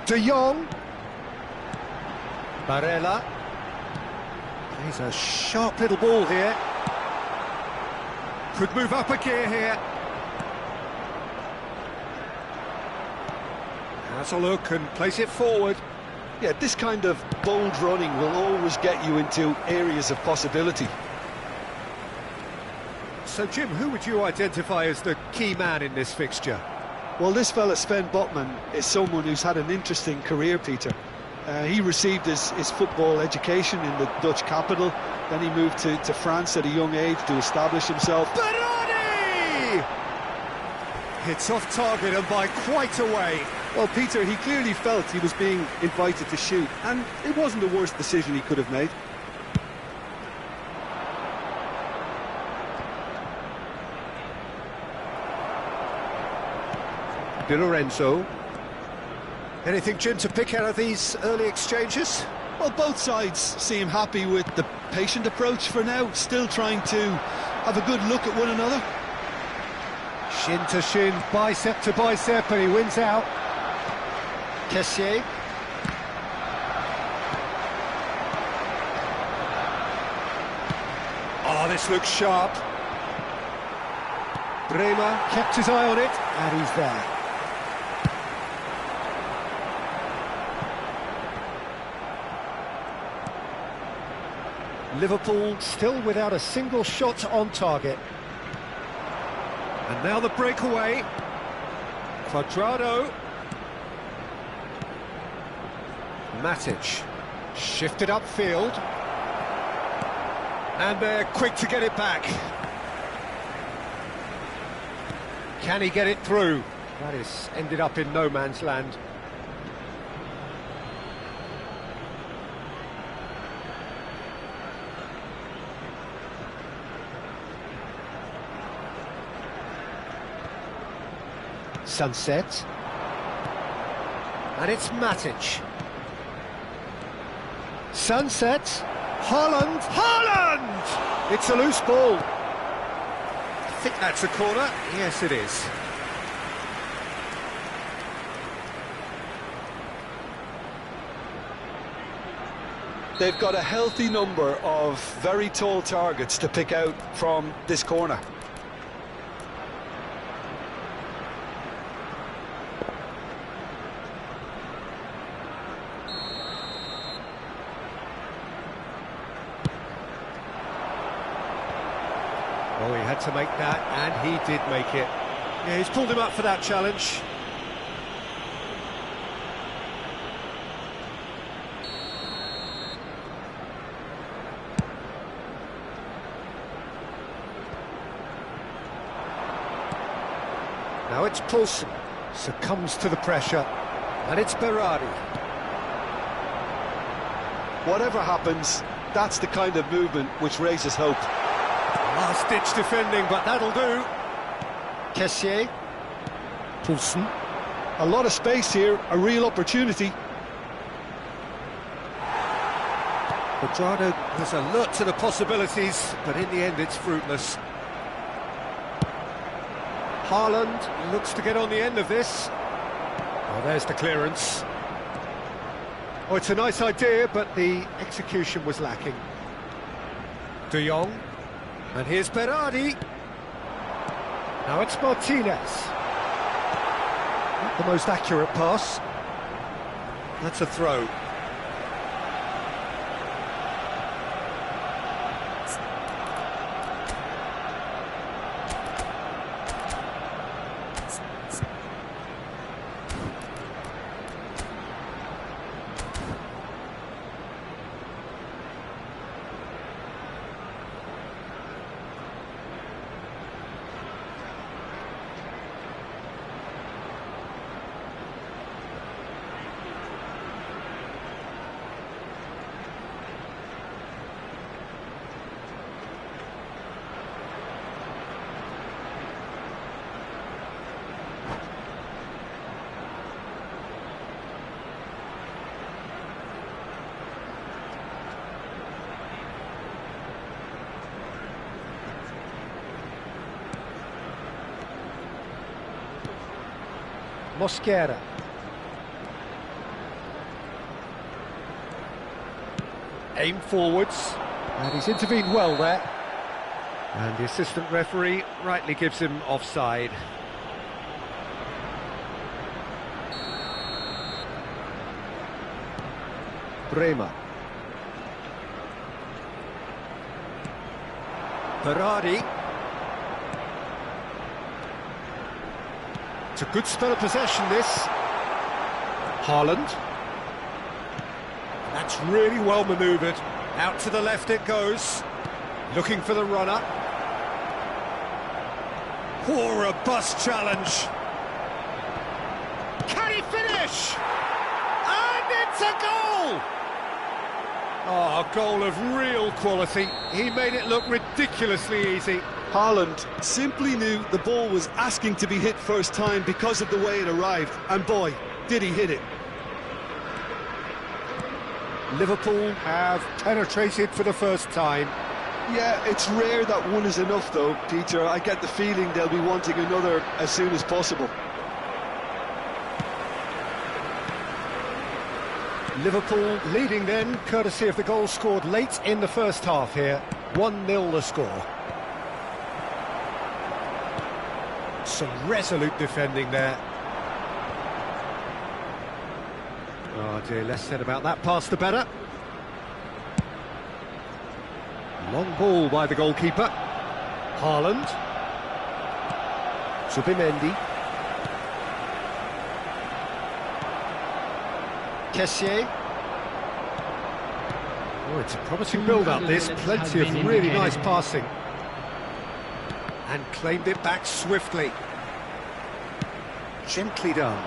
De Jong. Barella. He's a sharp little ball here. Could move up a gear here. Has a look and place it forward. Yeah, this kind of bold running will always get you into areas of possibility. So, Jim, who would you identify as the key man in this fixture? Well, this fella, Sven Botman, is someone who's had an interesting career, Peter. He received his football education in the Dutch capital, then he moved to France at a young age to establish himself. Berardi! Hits off target and by quite a way. Well, Peter, he clearly felt he was being invited to shoot, and it wasn't the worst decision he could have made. Di Lorenzo. Anything, Jim, to pick out of these early exchanges? Well, both sides seem happy with the patient approach for now, still trying to have a good look at one another. Shin to shin, bicep to bicep, and he wins out. Kessié. Oh, this looks sharp. Bremer kept his eye on it, and he's there. Liverpool still without a single shot on target. And now the breakaway. Cuadrado. Matic. Shifted upfield. And they're quick to get it back. Can he get it through? That is ended up in no man's land. Sunset. And it's Matic. Sunset. Haaland. Haaland! It's a loose ball. I think that's a corner. Yes, it is. They've got a healthy number of very tall targets to pick out from this corner. Oh, he had to make that, and he did make it. Yeah, he's pulled him up for that challenge. Now it's Poulsen, succumbs to the pressure, and it's Berardi. Whatever happens, that's the kind of movement which raises hope. Last-ditch defending, but that'll do. Kessié. Poulsen. A lot of space here, a real opportunity. Cuadrado was alert to the possibilities, but in the end it's fruitless. Haaland looks to get on the end of this. Oh, there's the clearance. Oh, it's a nice idea, but the execution was lacking. De Jong. And here's Berardi. Now it's Martinez. Not the most accurate pass. That's a throw. Mosquera. aim forwards, and he's intervened well there. And the assistant referee rightly gives him offside. Bremer. Berardi. It's a good spell of possession, this. Haaland. That's really well manoeuvred. Out to the left it goes. Looking for the runner. Oh, a robust challenge. Can he finish? And it's a goal! Oh, a goal of real quality. He made it look ridiculously easy. Haaland simply knew the ball was asking to be hit first time because of the way it arrived, and boy, did he hit it. Liverpool have penetrated for the first time. Yeah, it's rare that one is enough though, Peter. I get the feeling they'll be wanting another as soon as possible. Liverpool leading then, courtesy of the goal scored late in the first half here. 1-0 the score. Some resolute defending there. Oh dear, less said about that pass the better. Long ball by the goalkeeper. Haaland. Zubimendi. Kessié. Oh, it's a promising build-up this, plenty of really nice passing. And claimed it back swiftly. Gently done.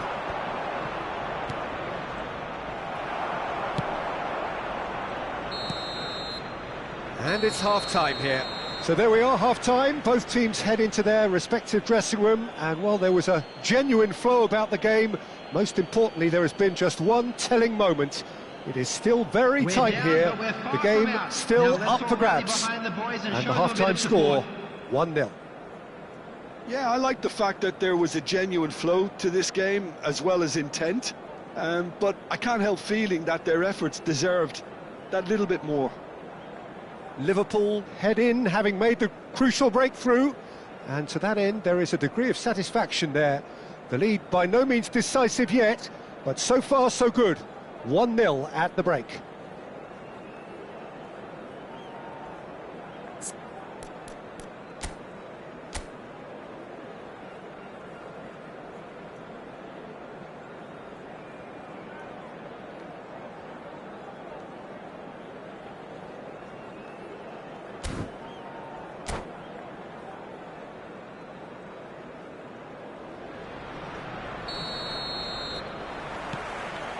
And it's half-time here. So there we are, half-time. Both teams head into their respective dressing room, and while there was a genuine flow about the game, most importantly, there has been just one telling moment. It is still very tight here. The game still up for grabs. And the half-time score, 1-0. Yeah, I like the fact that there was a genuine flow to this game, as well as intent. But I can't help feeling that their efforts deserved that little bit more. Liverpool head in, having made the crucial breakthrough, and to that end there is a degree of satisfaction there. The lead by no means decisive yet, but so far so good. 1-0 at the break.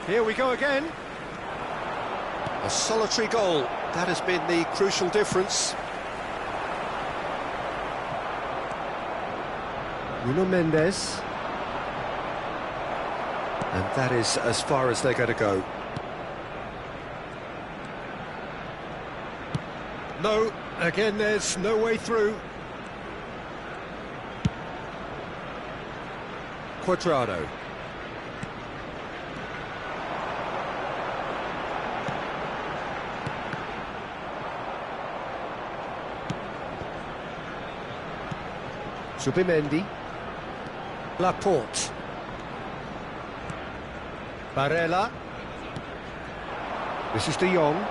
Here we go again. A solitary goal. That has been the crucial difference. Nuno Mendes. And that is as far as they're going to go. No, again there's no way through. Cuadrado. Zubimendi. Laporte. Barella. This is De Jong.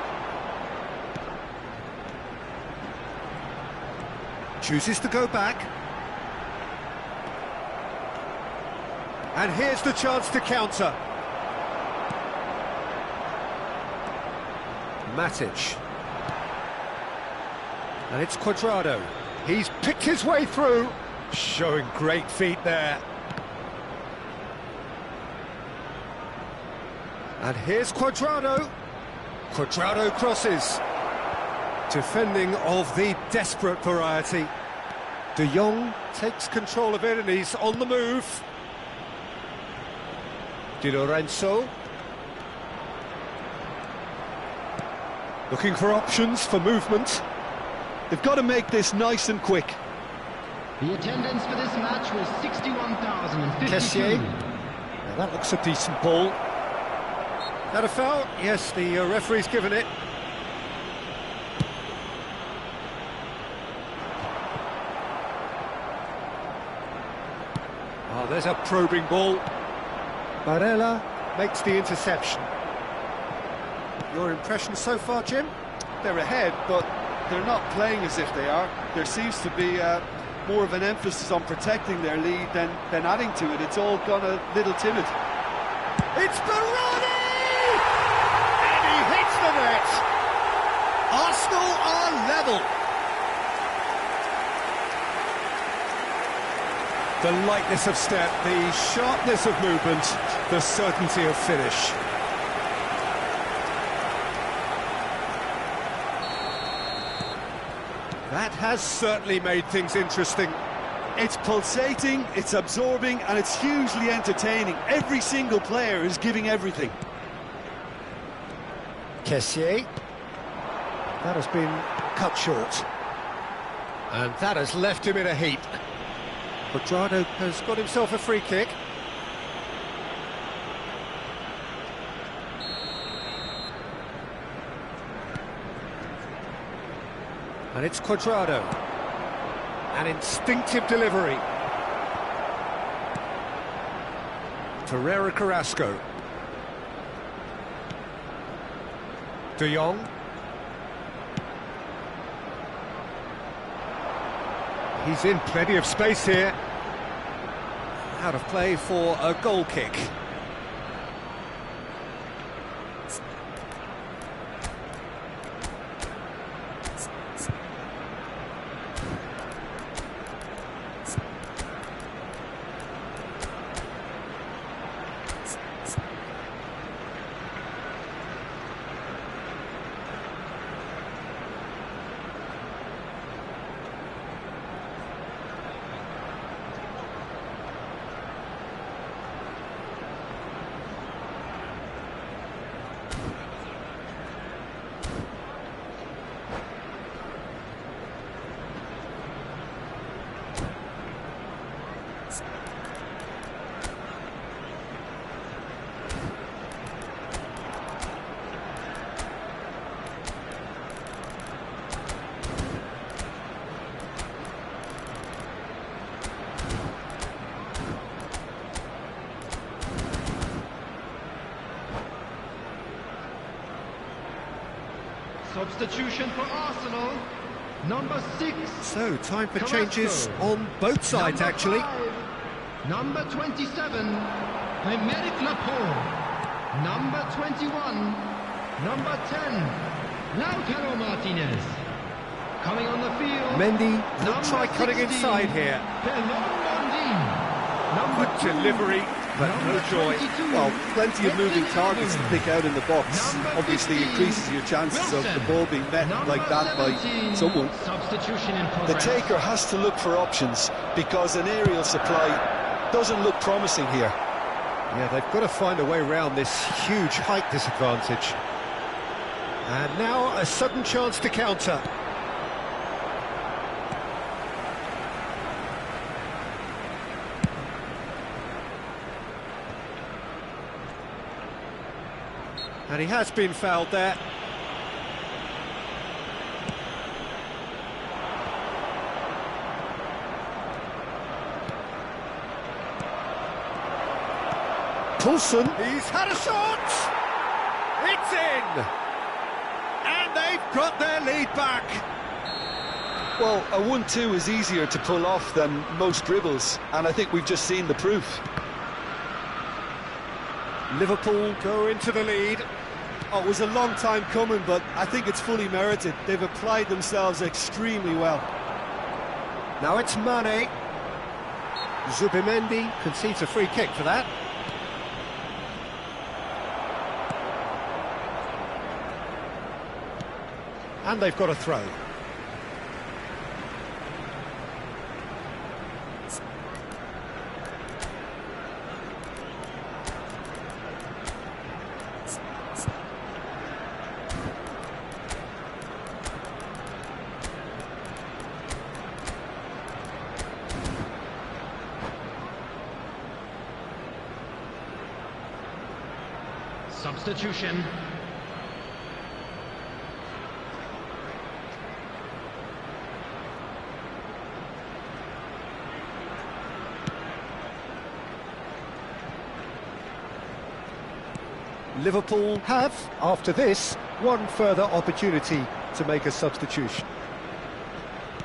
Chooses to go back. And here's the chance to counter. Matic. And it's Cuadrado. He's picked his way through. Showing great feet there. And here's Cuadrado. Cuadrado crosses. Defending of the desperate variety. De Jong takes control of it and he's on the move. Di Lorenzo. Looking for options for movement. They've got to make this nice and quick. The attendance for this match was 61,052. Kessié. Now that looks a decent ball. That a foul? Yes, the referee's given it. Oh, there's a probing ball. Barella makes the interception. Your impression so far, Jim? They're ahead, but they're not playing as if they are. There seems to be more of an emphasis on protecting their lead than adding to it. It's all gone a little timid. It's Barani! And he hits the net! Arsenal are level. The lightness of step, the sharpness of movement, the certainty of finish. That has certainly made things interesting. It's pulsating, it's absorbing, and it's hugely entertaining. Every single player is giving everything. Kessié. That has been cut short. And that has left him in a heap. Cuadrado has got himself a free kick. And it's Cuadrado. An instinctive delivery. Torreira Carrasco. De Jong. He's in plenty of space here. Out of play for a goal kick. Substitution for Arsenal, number 6. So, time for Carrasco. changes on both sides, Number actually. 5, number 27, Aymeric Laporte. Number 21, number 10, Lautaro Martinez. Coming on the field, Mendy will number try cutting 16, inside here. Ferland Mendy. Number Good 2, delivery, but no number joy. 22, Well, plenty of moving targets to pick out in the box. Number Obviously 15, increases your chances of the Wilson. ball being met Number like that by 17, someone. Substitution in The progress. taker has to look for options because an aerial supply doesn't look promising here. Yeah, they've got to find a way around this huge height disadvantage. And now a sudden chance to counter. And he has been fouled there. Poulsen, he's had a shot! It's in! And they've got their lead back. Well, a 1-2 is easier to pull off than most dribbles, and I think we've just seen the proof. Liverpool go into the lead. Oh, it was a long time coming, but I think it's fully merited. They've applied themselves extremely well. Now it's Mane. Zubimendi concedes a free kick for that. And they've got a throw. Substitution. Liverpool have, after this, one further opportunity to make a substitution.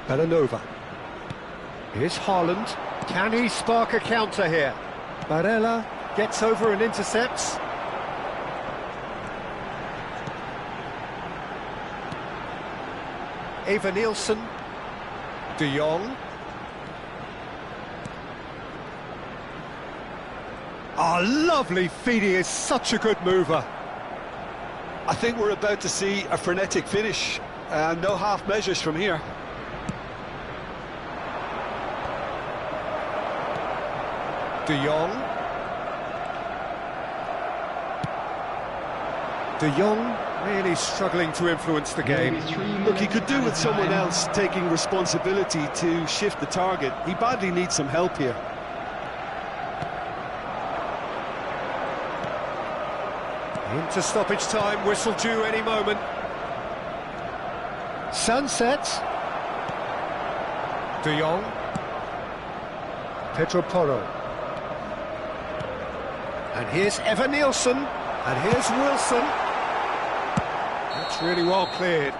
Belanova. Here's Haaland. Can he spark a counter here? Barella gets over and intercepts. Eva Nielsen. De Jong. Oh, lovely feed, he is such a good mover. I think we're about to see a frenetic finish. No half measures from here. De Jong. De Jong really struggling to influence the game. Look, he could do with someone else taking responsibility to shift the target. He badly needs some help here. Into stoppage time, whistle due any moment. Sunset. De Jong. Pedro Porro. And here's Eva Nielsen. And here's Wilson. That's really well cleared.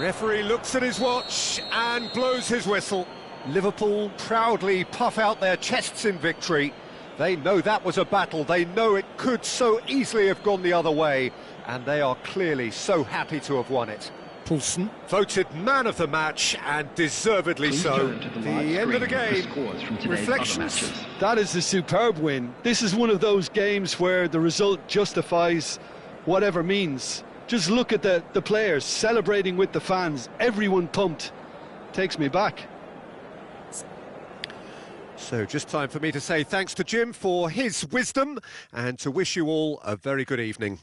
Referee looks at his watch and blows his whistle. Liverpool proudly puff out their chests in victory. They know that was a battle, they know it could so easily have gone the other way, and they are clearly so happy to have won it. Poulsen, voted man of the match, and deservedly so. The end of the game, reflections. That is a superb win. This is one of those games where the result justifies whatever means. Just look at the players celebrating with the fans, everyone pumped. Takes me back. So just time for me to say thanks to Jim for his wisdom and to wish you all a very good evening.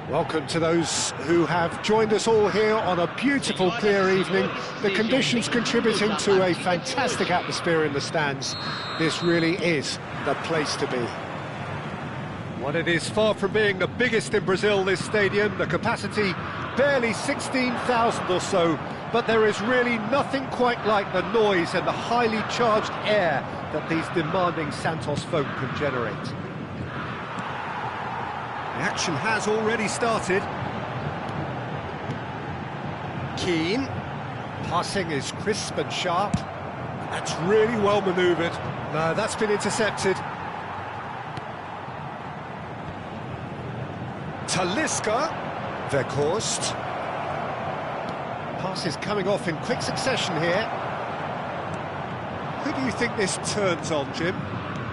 Welcome to those who have joined us all here on a beautiful, clear evening. The conditions contributing to a fantastic atmosphere in the stands. This really is the place to be. Well, it is far from being the biggest in Brazil, this stadium. The capacity barely 16,000 or so, but there is really nothing quite like the noise and the highly charged air that these demanding Santos folk can generate. The action has already started. Keane. Passing is crisp and sharp. That's really well manoeuvred. No, that's been intercepted. Talisca. Weghorst. Pass is coming off in quick succession here. Who do you think this turns on, Jim?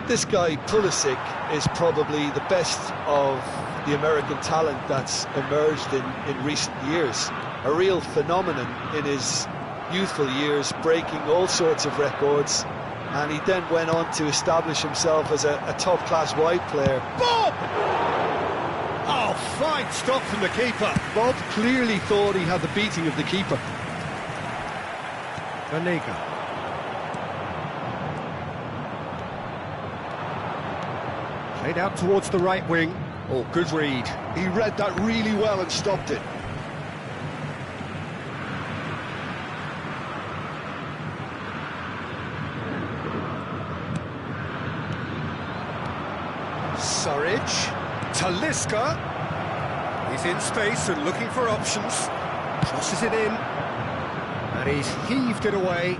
This guy, Pulisic, is probably the best of the American talent that's emerged in recent years. A real phenomenon in his youthful years, breaking all sorts of records, and he then went on to establish himself as a top-class wide player. Bob! Oh, fine stop from the keeper. Bob clearly thought he had the beating of the keeper. Vanega. Played out towards the right wing. Oh, good read. He read that really well and stopped it. Surridge. Talisca. He's in space and looking for options. Crosses it in. And he's heaved it away.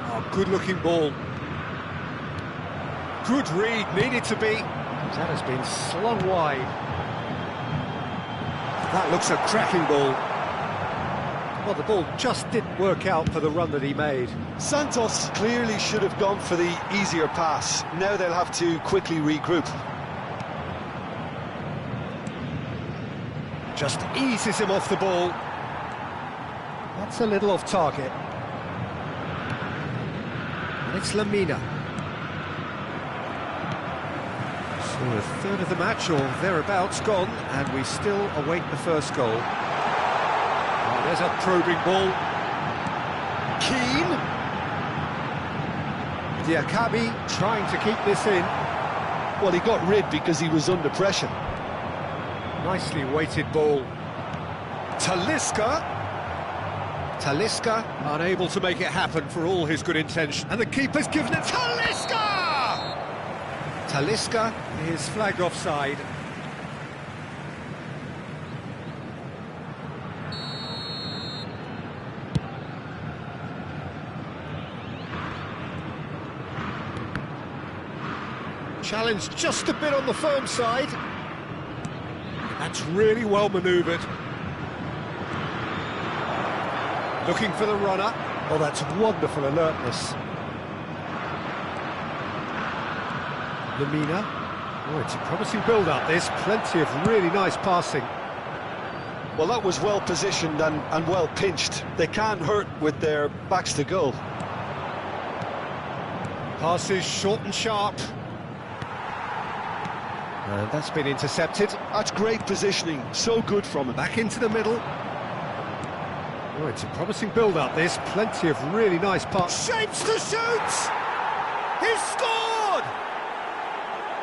Oh, good-looking ball. Good read, needed to be. That has been slung wide. That looks a cracking ball. Well, the ball just didn't work out for the run that he made. Santos clearly should have gone for the easier pass. Now they'll have to quickly regroup. Just eases him off the ball. That's a little off target. And it's Lamina. So a third of the match, or thereabouts, gone, and we still await the first goal. Oh, there's a probing ball. Keane. Diakabi trying to keep this in. Well, he got rid because he was under pressure. Nicely weighted ball. Talisca. Talisca unable to make it happen for all his good intention. And the keeper's given it. Talisca! Talisca is flagged offside. Challenge just a bit on the firm side. That's really well manoeuvred. Looking for the runner. Oh, that's wonderful alertness. Lamina. Oh, it's a promising build-up. There's plenty of really nice passing. Well, that was well positioned and well pinched. They can't hurt with their backs to goal. Passes short and sharp. And that's been intercepted. That's great positioning, so good from him. Back into the middle. Oh, it's a promising build-up. There's plenty of really nice passes. Shapes to shoot! He's scored!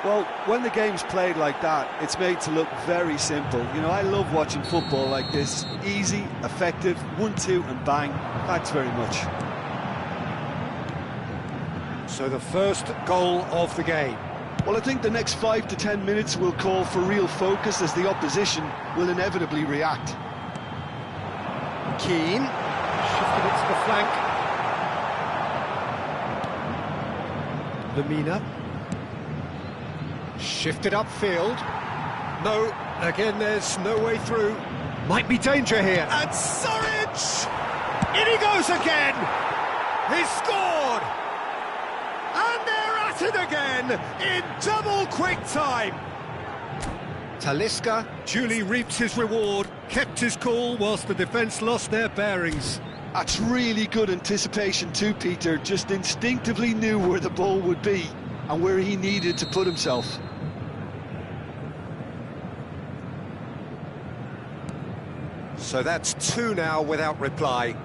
Well, when the game's played like that, it's made to look very simple. You know, I love watching football like this. Easy, effective, 1-2 and bang. Thanks very much. So the first goal of the game. Well, I think the next 5 to 10 minutes will call for real focus as the opposition will inevitably react. Keane, shifted it to the flank. Lamina. Shifted upfield. No, again there's no way through. Might be danger here. And Surridge! In he goes again! He scored! And they're at it again in double quick time. Talisca duly reaps his reward, kept his cool whilst the defence lost their bearings. That's really good anticipation too, Peter. Just instinctively knew where the ball would be and where he needed to put himself. So that's 2 now without reply.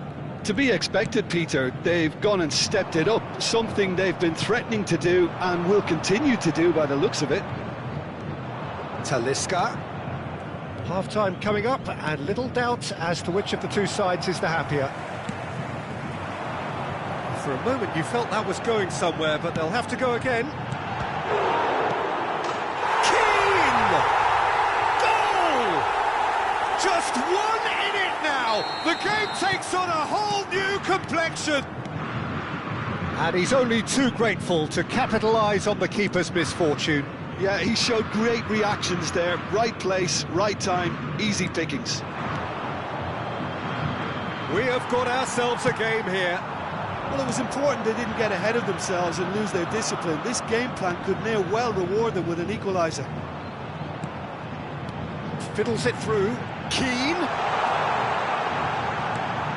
To be expected, Peter. They've gone and stepped it up, something they've been threatening to do and will continue to do by the looks of it. Talisca. Half-time coming up, and little doubt as to which of the two sides is the happier. For a moment you felt that was going somewhere, but they'll have to go again. Keane! Goal! Just one in it now! The game takes on a whole new complexion! And he's only too grateful to capitalise on the keeper's misfortune. Yeah, he showed great reactions there. Right place, right time, easy pickings. We have got ourselves a game here. Well, it was important they didn't get ahead of themselves and lose their discipline. This game plan could now well reward them with an equaliser. Fiddles it through. Keane.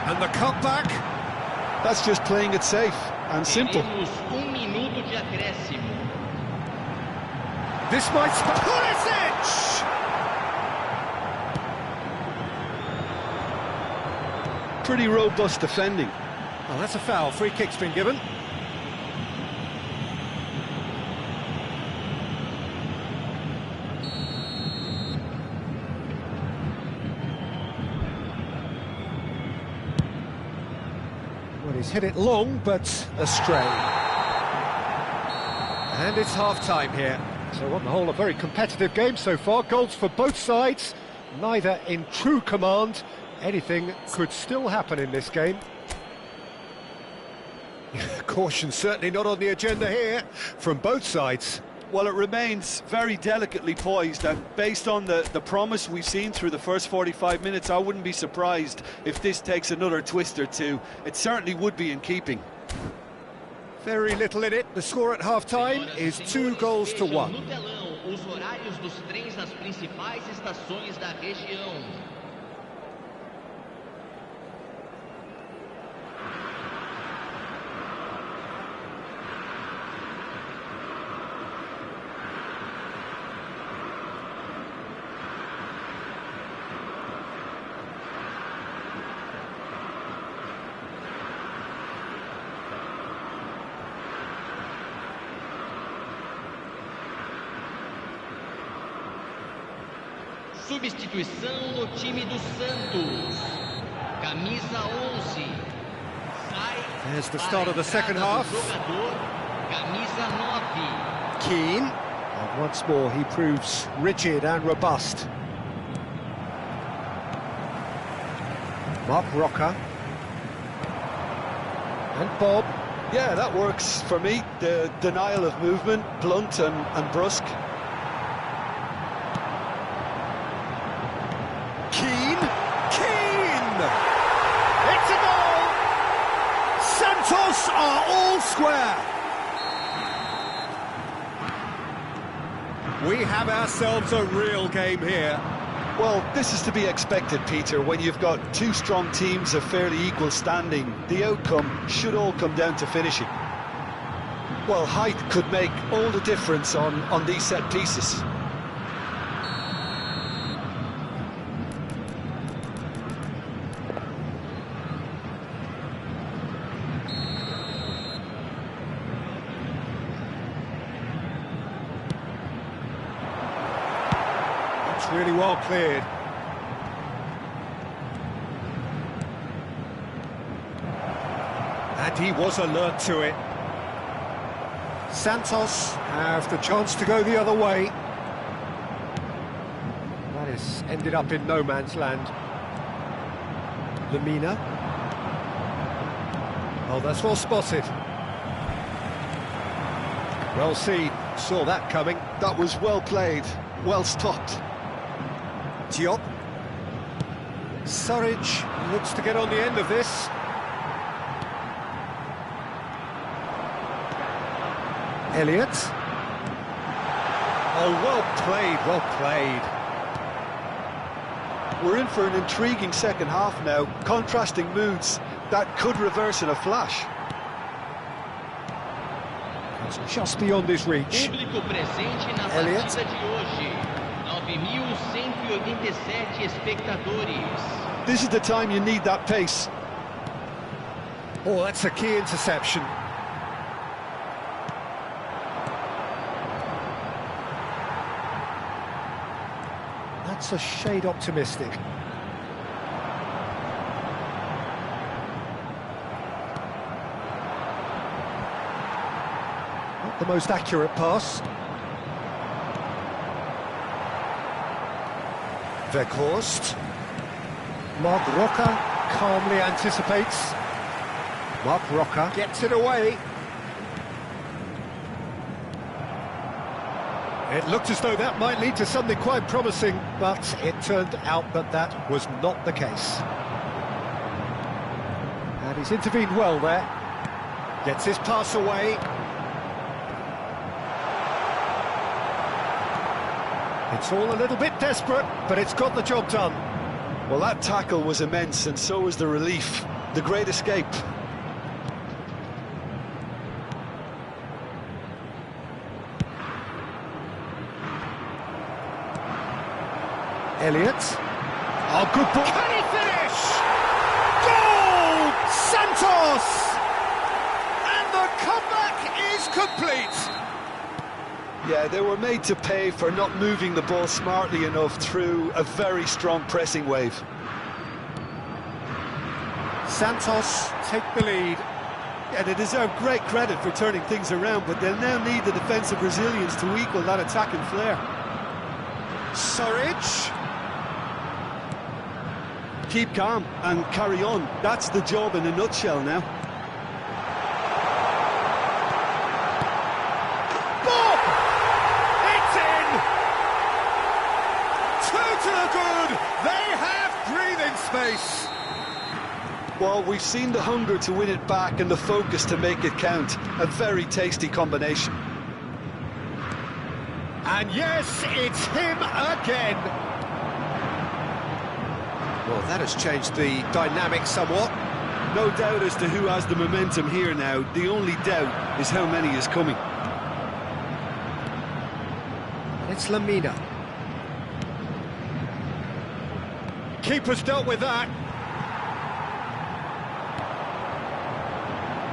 And the cutback. That's just playing it safe and simple. This might... Pulisic! Pretty robust defending. Well, that's a foul. Free kick's been given. Well, he's hit it long, but astray. And it's half-time here. So on the whole, a very competitive game so far. Goals for both sides, neither in true command. Anything could still happen in this game. Caution certainly not on the agenda here from both sides. Well, it remains very delicately poised, and based on the promise we've seen through the first 45 minutes, I wouldn't be surprised if this takes another twist or two. It certainly would be in keeping. Very little in it. The score at half-time is 2-1. Os horários dos trens nas principais estações da região. substituição no time do Santos. Camisa 11. Sai. There's the start of the second half. Jogador, camisa 9. Keane. And once more, he proves rigid and robust. Mark Roca. And Bob. Yeah, that works for me. The denial of movement, blunt and brusque. Keane. It's a goal! Santos are all square. We have ourselves a real game here. Well, this is to be expected, Peter. When you've got two strong teams of fairly equal standing, the outcome should all come down to finishing. Well, height could make all the difference on these set pieces. Really well cleared. And he was alert to it. Santos have the chance to go the other way. That has ended up in no man's land. Lemina. Oh, that's well spotted. Well seen, saw that coming. That was well played, well stopped. Diop. Surridge looks to get on the end of this. Elliott. Oh, well played. We're in for an intriguing second half now, contrasting moods that could reverse in a flash. It's just beyond his reach. Público presente na partida de hoje. 9.187 espectadores. This is the time you need that pace. Oh, that's a key interception. That's a shade optimistic. Not the most accurate pass. Weghorst. Mark Roca calmly anticipates. Mark Roca gets it away. It looked as though that might lead to something quite promising, but it turned out that that was not the case. And he's intervened well there. Gets his pass away. It's all a little bit desperate, but it's got the job done. Well, that tackle was immense, and so was the relief. The great escape. Elliott. Oh, good ball. Can he finish? Goal! Santos! And the comeback is complete. Yeah, they were made to pay for not moving the ball smartly enough through a very strong pressing wave. Santos take the lead. Yeah, they deserve great credit for turning things around, but they'll now need the defensive resilience to equal that attacking flair. Surridge. Keep calm and carry on. That's the job in a nutshell now. Bob! It's in! Two to the good! They have breathing space! Well, we've seen the hunger to win it back and the focus to make it count. A very tasty combination. And yes, it's him again! Well, that has changed the dynamic somewhat. No doubt as to who has the momentum here now. The only doubt is how many is coming. It's Lemina. Keeper's dealt with that.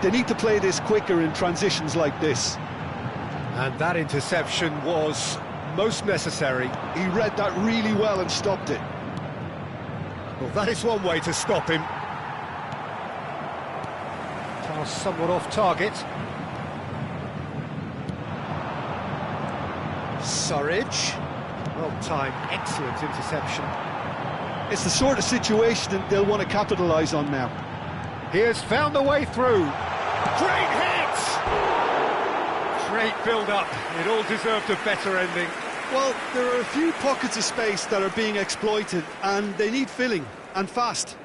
They need to play this quicker in transitions like this. And that interception was most necessary. He read that really well and stopped it. Well, that is one way to stop him. Pass somewhat off target. Surridge. Well timed, excellent interception. It's the sort of situation that they'll want to capitalise on now. He has found the way through. Great hit! Great build-up. It all deserved a better ending. Well, there are a few pockets of space that are being exploited, and they need filling, and fast.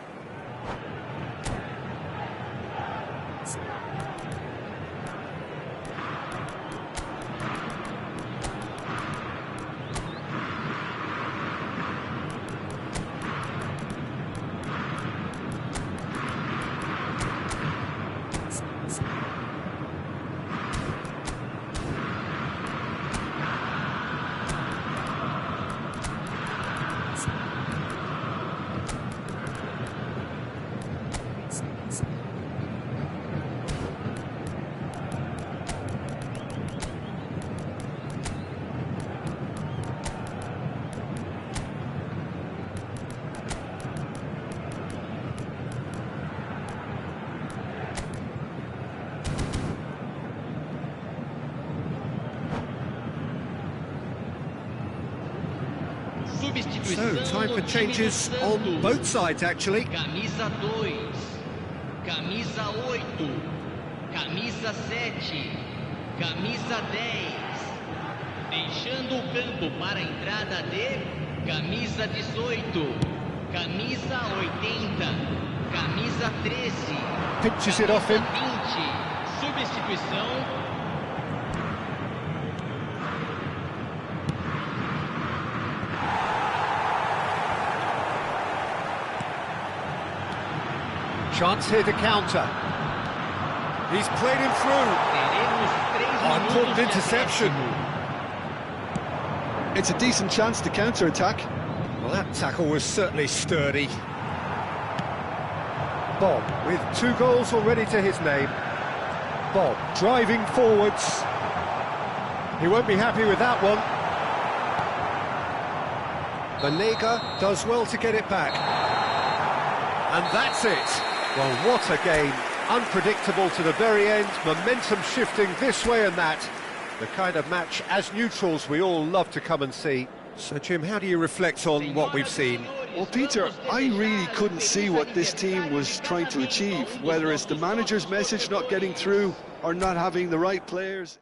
So, time for changes on both sides, actually. Camisa 2, camisa 8, camisa 7, camisa 10. Deixando o campo para a entrada de camisa 18, camisa 80, camisa 13, Pinches it off him. 20. Substituição. Chance here to counter. He's played him through. Important interception. It's a decent chance to counter-attack. Well, that tackle was certainly sturdy. Bob with 2 goals already to his name. Bob driving forwards. He won't be happy with that one. Banega does well to get it back. And that's it. Well, what a game. Unpredictable to the very end, momentum shifting this way and that. The kind of match, as neutrals, we all love to come and see. So, Jim, how do you reflect on what we've seen? Well, Peter, I really couldn't see what this team was trying to achieve, whether it's the manager's message not getting through or not having the right players.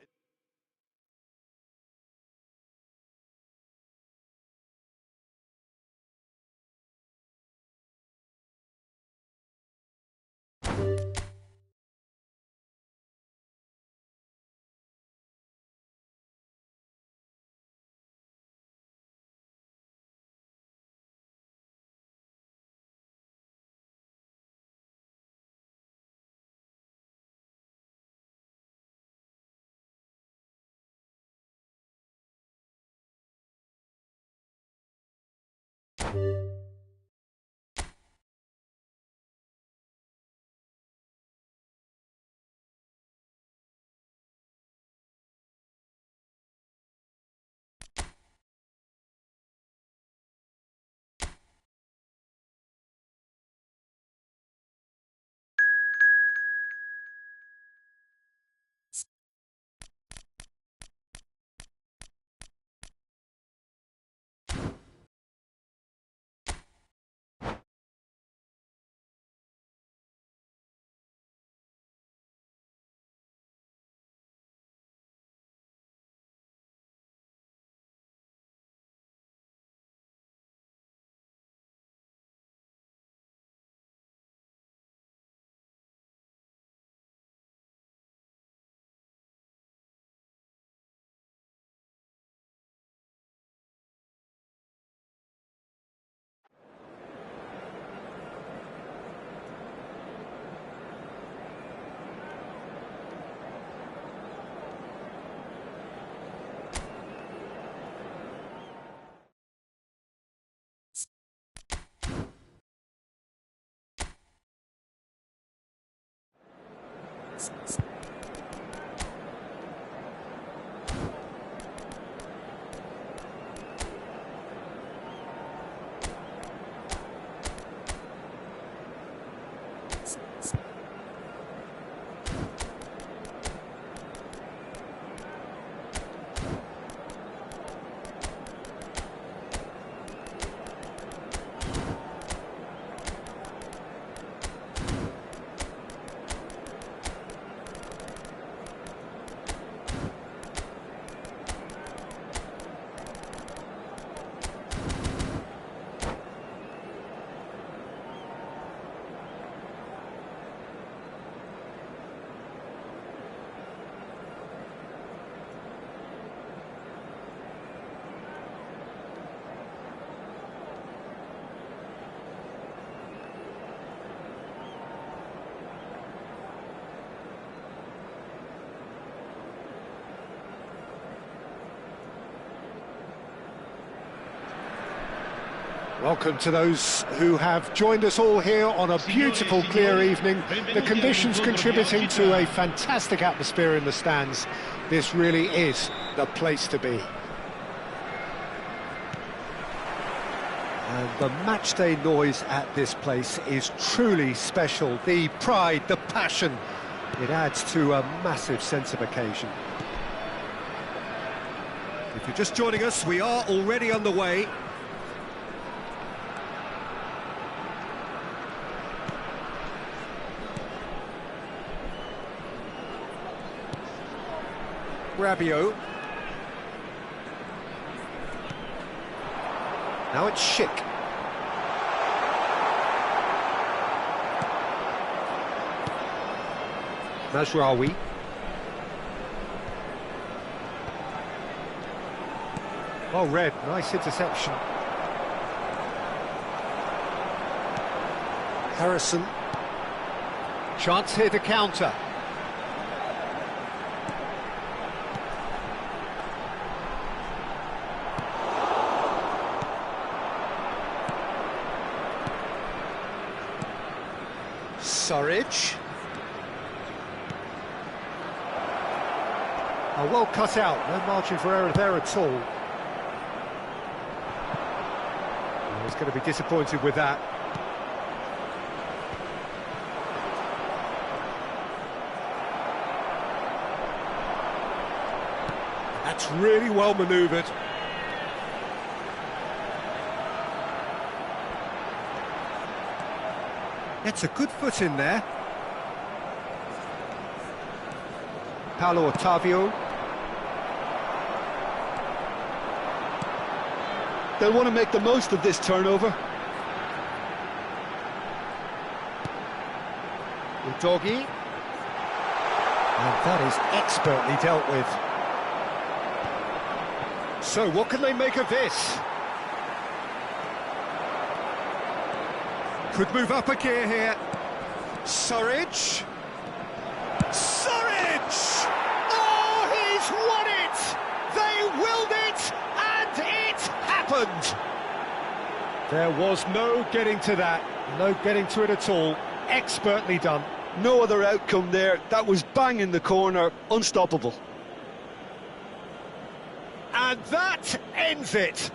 Welcome to those who have joined us all here on a beautiful, clear evening. The conditions contributing to a fantastic atmosphere in the stands. This really is the place to be. And the matchday noise at this place is truly special. The pride, the passion, it adds to a massive sense of occasion. If you're just joining us, we are already underway. Rabiot. Now it's Schick. Mazraoui. Oh, Red, nice interception. Harrison. Chance here to counter. Surridge. Oh, well cut out, no margin for error there at all. Oh, he's going to be disappointed with that. That's really well manoeuvred. It's a good foot in there. Paulo Otavio. They'll want to make the most of this turnover. Udogie. And that is expertly dealt with. So, what can they make of this? Could move up a gear here. Surridge. Surridge! Oh, he's won it! They willed it, and it happened! There was no getting to that, no getting to it at all. Expertly done. No other outcome there. That was bang in the corner, unstoppable. And that ends it.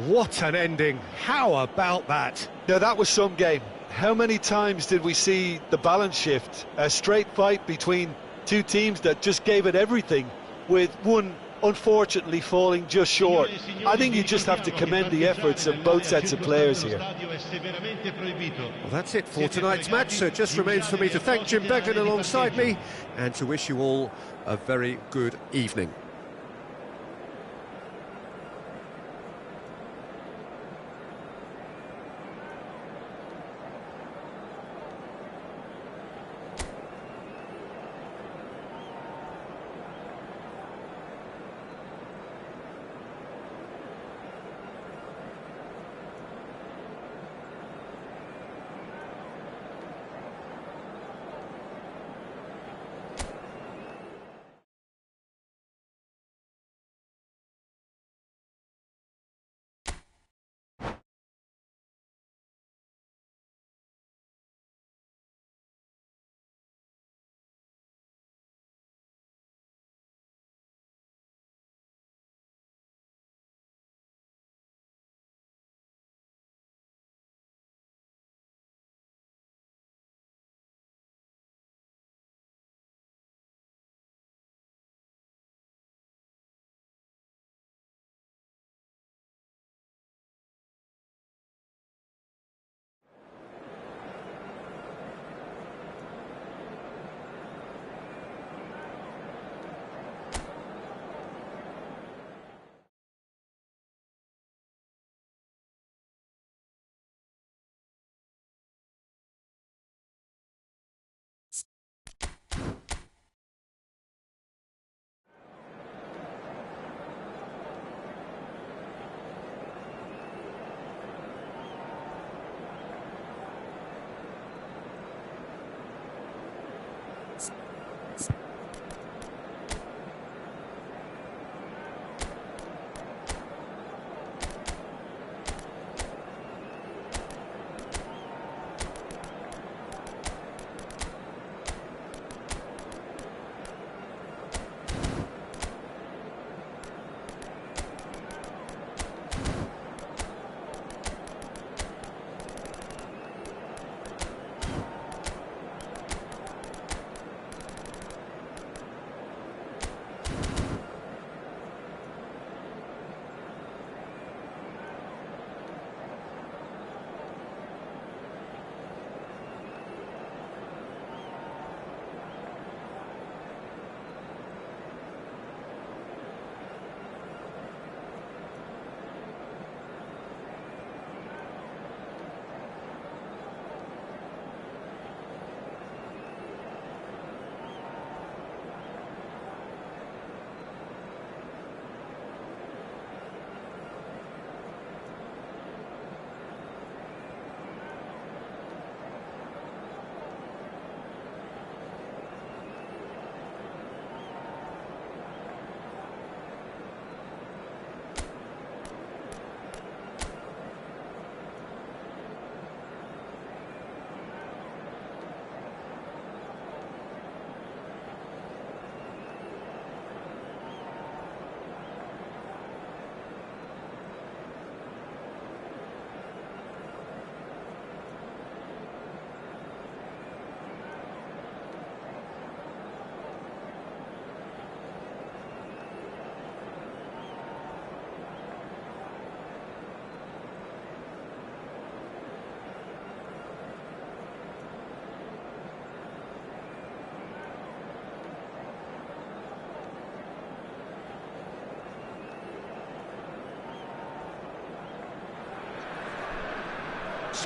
What an ending. How about that? Now, that was some game. How many times did we see the balance shift? A straight fight between two teams that just gave it everything, with one unfortunately falling just short. I think you just have to commend the efforts of both sets of players here. Well, that's it for tonight's match, so it just remains for me to thank Jim Beglin alongside me and to wish you all a very good evening.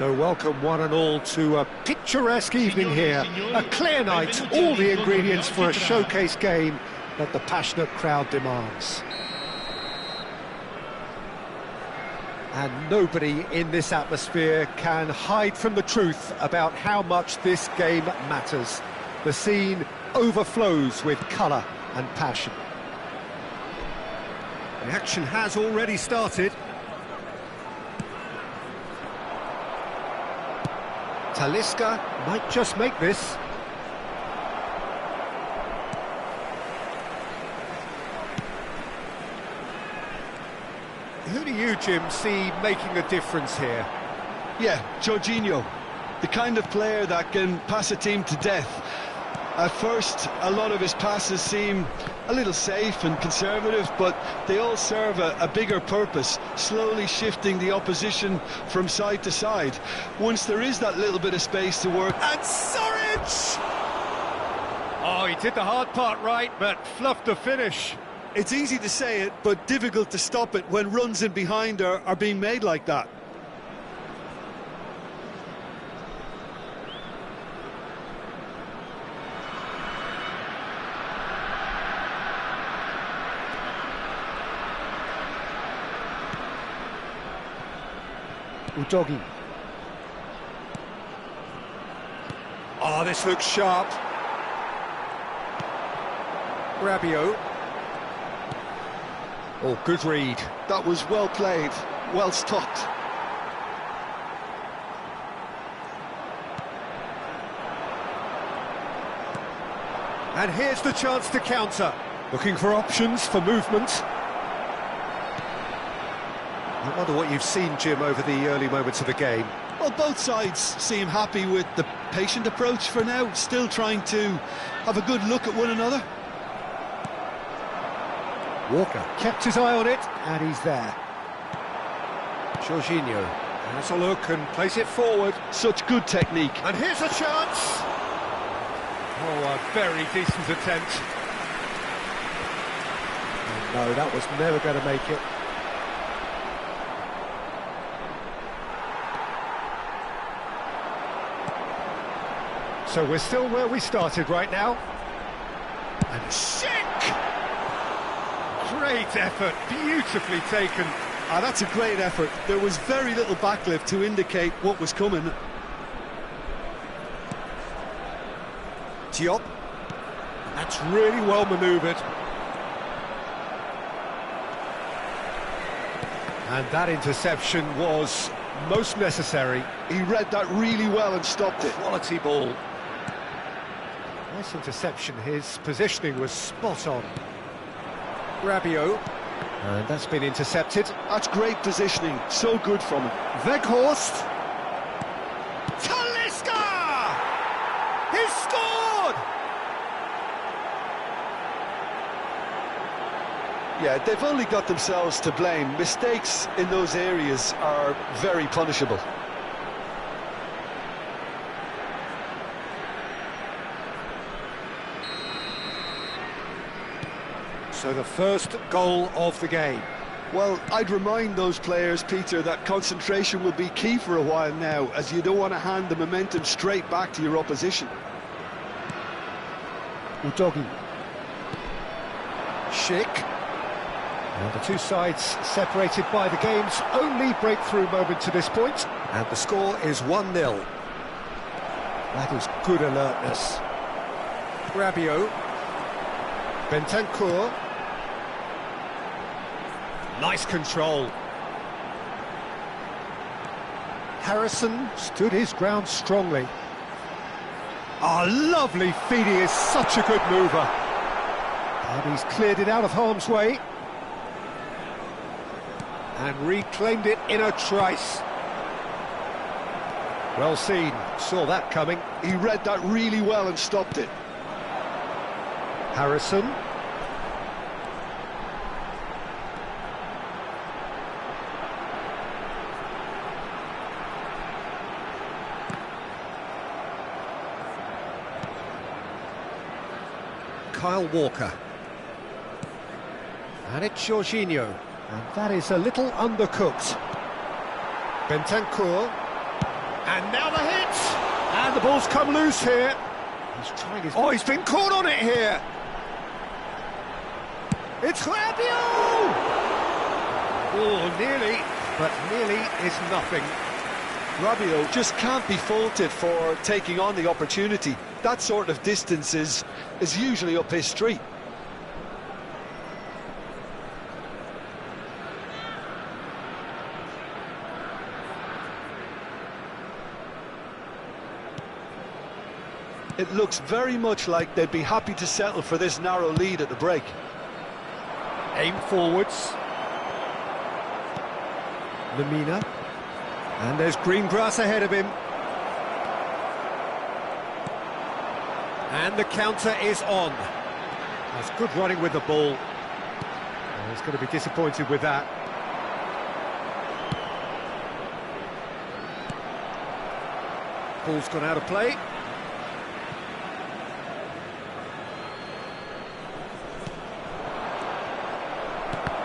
So welcome one and all to a picturesque evening here. A clear night, all the ingredients for a showcase game that the passionate crowd demands. And nobody in this atmosphere can hide from the truth about how much this game matters. The scene overflows with colour and passion. The action has already started. Talisca might just make this. Who do you, Jim, see making a difference here? Yeah, Jorginho, the kind of player that can pass a team to death. At first, a lot of his passes seem a little safe and conservative, but they all serve a bigger purpose, slowly shifting the opposition from side to side. Once there is that little bit of space to work... And Surridge! Oh, he did the hard part right, but fluffed the finish. It's easy to say it, but difficult to stop it when runs in behind are being made like that. Udogi. Oh, this looks sharp. Rabiot. Oh, good read. That was well played, well stopped. And here's the chance to counter. Looking for options for movement. I wonder what you've seen, Jim, over the early moments of the game. Well, both sides seem happy with the patient approach for now, still trying to have a good look at one another. Walker kept his eye on it, and he's there. Jorginho has a look and plays it forward. Such good technique. And here's a chance. Oh, a very decent attempt. Oh, no, that was never going to make it. So we're still where we started right now. And Schick! Great effort, beautifully taken. Ah, that's a great effort. There was very little backlift to indicate what was coming. Diop. That's really well manoeuvred. And that interception was most necessary. He read that really well and stopped it. Quality ball. Nice interception. His positioning was spot on. Rabiot. And that's been intercepted. That's great positioning. So good from him. Weghorst. Talisca! He's scored! Yeah, they've only got themselves to blame. Mistakes in those areas are very punishable. So the first goal of the game. Well, I'd remind those players, Peter, that concentration will be key for a while now, as you don't want to hand the momentum straight back to your opposition. Udogi. Schick. And the two sides separated by the game's only breakthrough moment to this point. And the score is 1-0. That is good alertness. Rabiot. Bentancur. Nice control. Harrison stood his ground strongly. Ah, lovely feed. He is such a good mover. And he's cleared it out of harm's way. And reclaimed it in a trice. Well seen. Saw that coming. He read that really well and stopped it. Harrison. Kyle Walker. And it's Jorginho. And that is a little undercooked. Bentancur. And now the hit! And the ball's come loose here. He's trying his... Oh, he's been caught on it here! It's Rabiot! Oh, nearly, but nearly is nothing. Rabiot just can't be faulted for taking on the opportunity. That sort of distance is usually up his street. It looks very much like they'd be happy to settle for this narrow lead at the break. Aim forwards. Lemina. And there's green grass ahead of him. And the counter is on. That's good running with the ball. Oh, he's going to be disappointed with that. Ball's gone out of play.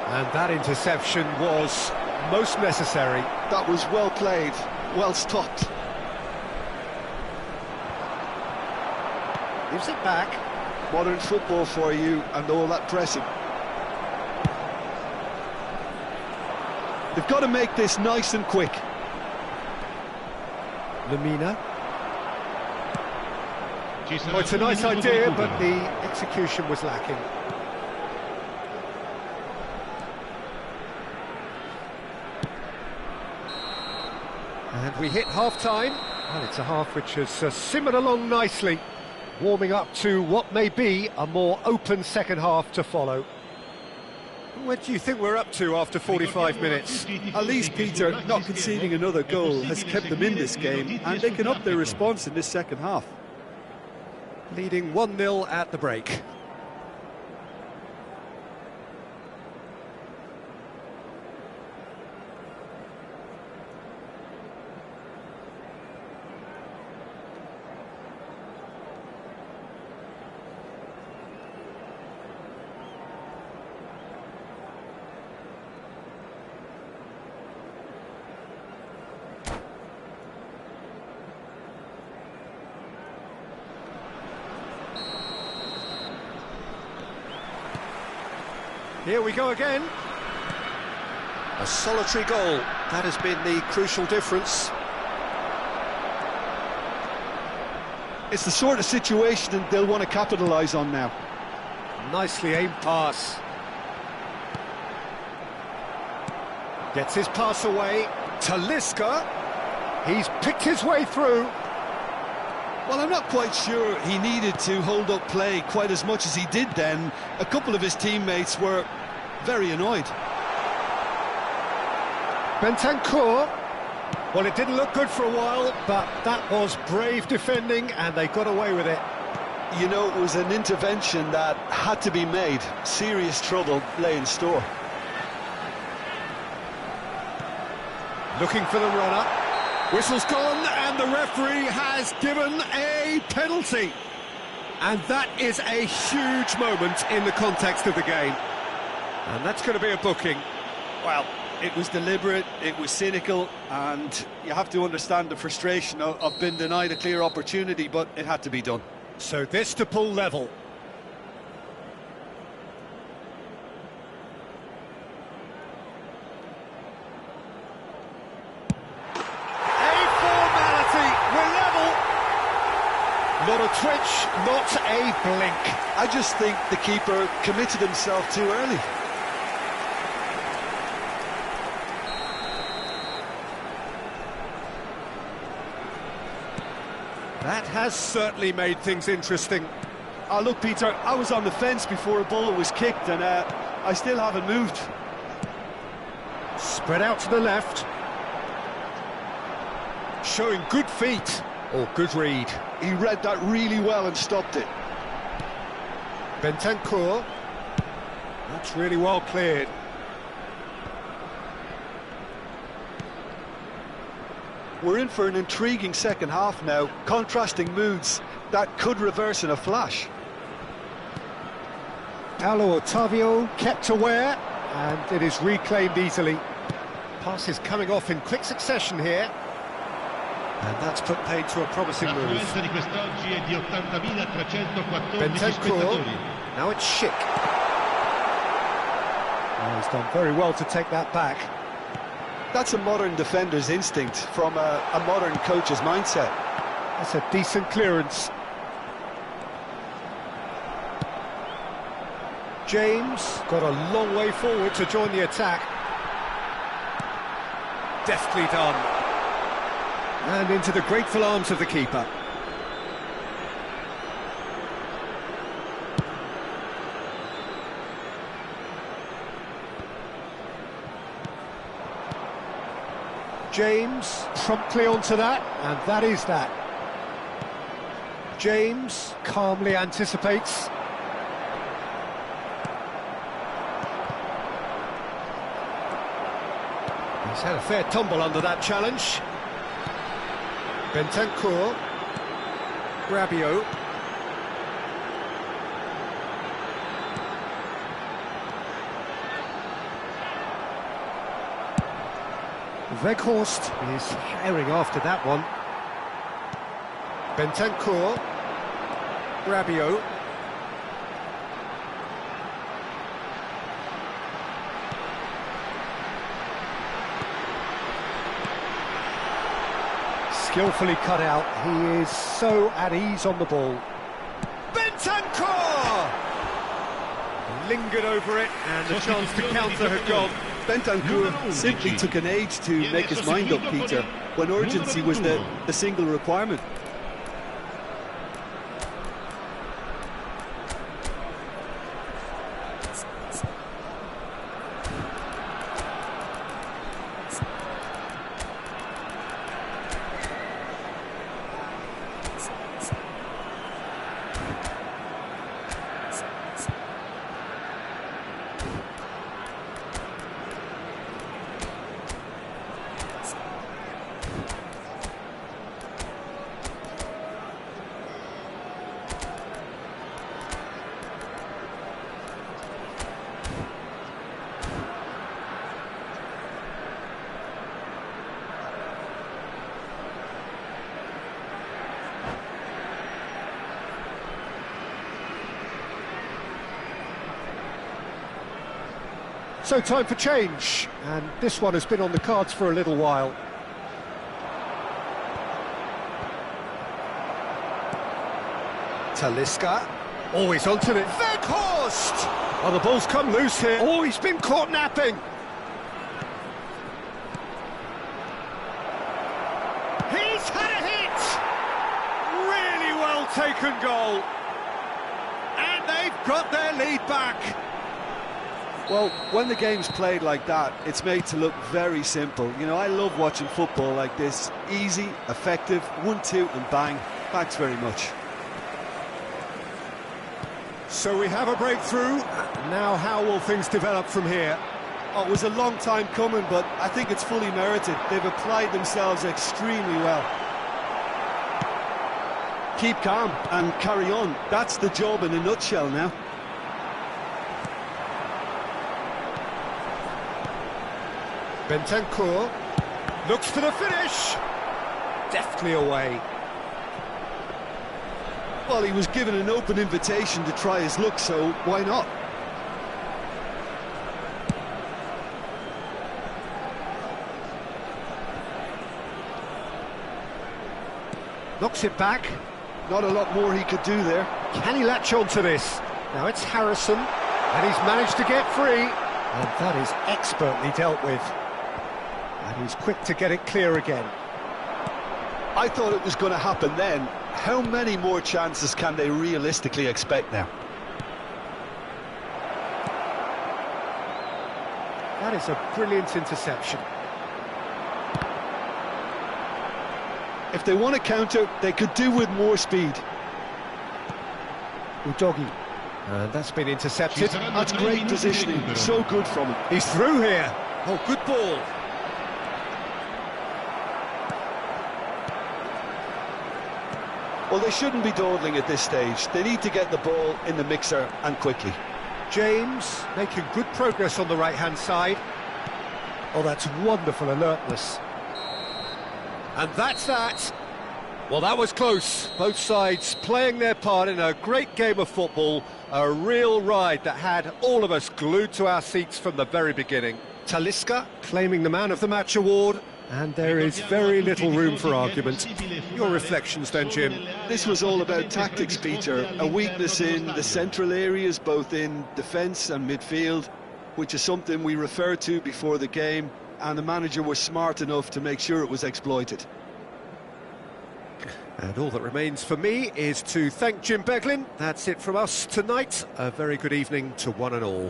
And that interception was most necessary. That was well played, well stopped. Gives it back. Modern football for you and all that pressing. They've got to make this nice and quick. Lemina. Oh, it's a nice idea, but the execution was lacking. And we hit half-time. Well, it's a half which has simmered along nicely, warming up to what may be a more open second half to follow. What do you think we're up to after 45 minutes? At least, Peter, not conceding another goal has kept them in this game, and they can up their response in this second half. Leading 1-0 at the break. Here we go again. A solitary goal. That has been the crucial difference. It's the sort of situation they'll want to capitalise on now. Nicely aimed pass. Gets his pass away. Talisca. He's picked his way through. Well, I'm not quite sure he needed to hold up play quite as much as he did then. A couple of his teammates were very annoyed. Bentancur. Well, it didn't look good for a while, but that was brave defending, and they got away with it. You know, it was an intervention that had to be made. Serious trouble lay in store. Looking for the runner. Whistle's gone, and the referee has given a penalty. And that is a huge moment in the context of the game. And that's going to be a booking. Well, it was deliberate, it was cynical, and you have to understand the frustration of being denied a clear opportunity, but it had to be done. So this to pull level. Not a twitch, not a blink. I just think the keeper committed himself too early. That has certainly made things interesting. Oh, look, Peter, I was on the fence before a ball was kicked, and I still haven't moved. Spread out to the left. Showing good feet. Or good read. He read that really well and stopped it. Bentancur. That's really well cleared. We're in for an intriguing second half now. Contrasting moods that could reverse in a flash. Paulo Otavio kept aware, and it is reclaimed easily. Passes coming off in quick succession here. And that's put paid to a promising move. L'affluenza di quest'oggi è di 80.314 Bentancur, spettatori. now it's Schick. Oh, he's done very well to take that back. That's a modern defender's instinct from a modern coach's mindset. That's a decent clearance. James got a long way forward to join the attack. Deftly done. And into the grateful arms of the keeper. James promptly onto that, and that is that. James calmly anticipates. He's had a fair tumble under that challenge. Bentancur, Rabiot. Weghorst is herring after that one. Bentancur, Rabiot. Skillfully cut out, he is so at ease on the ball. Bentancur! Lingered over it, and the chance to counter had gone. Bentancur simply took an age to make his mind up, Peter, when urgency was the single requirement. So time for change, and this one has been on the cards for a little while. Talisca, always onto it. Weghorst! Oh, the ball's come loose here. Oh, he's been caught napping. He's had a hit! Really well taken goal. And they've got their lead back. Well, when the game's played like that, it's made to look very simple. You know, I love watching football like this. Easy, effective, 1-2 and bang. Thanks very much. So we have a breakthrough. Now how will things develop from here? Oh, it was a long time coming, but I think it's fully merited. They've applied themselves extremely well. Keep calm and carry on. That's the job in a nutshell now. Bentancur looks for the finish. Deftly away. Well, he was given an open invitation to try his luck, so why not? Knocks it back. Not a lot more he could do there. Can he latch on to this? Now it's Harrison, and he's managed to get free. And that is expertly dealt with. And he's quick to get it clear again. I thought it was going to happen then. How many more chances can they realistically expect now? That is a brilliant interception. If they want to counter, they could do with more speed. Udogie. And that's been intercepted. That's great positioning. So good from him. He's through here. Oh, good ball. Well, they shouldn't be dawdling at this stage. They need to get the ball in the mixer and quickly. James making good progress on the right-hand side. Oh, that's wonderful alertness. And that's that. Well, that was close. Both sides playing their part in a great game of football. A real ride that had all of us glued to our seats from the very beginning. Talisca claiming the Man of the Match award. And there is very little room for argument. Your reflections then, Jim? This was all about tactics, Peter. A weakness in the central areas, both in defence and midfield, which is something we referred to before the game, and the manager was smart enough to make sure it was exploited. And all that remains for me is to thank Jim Beglin. That's it from us tonight. A very good evening to one and all.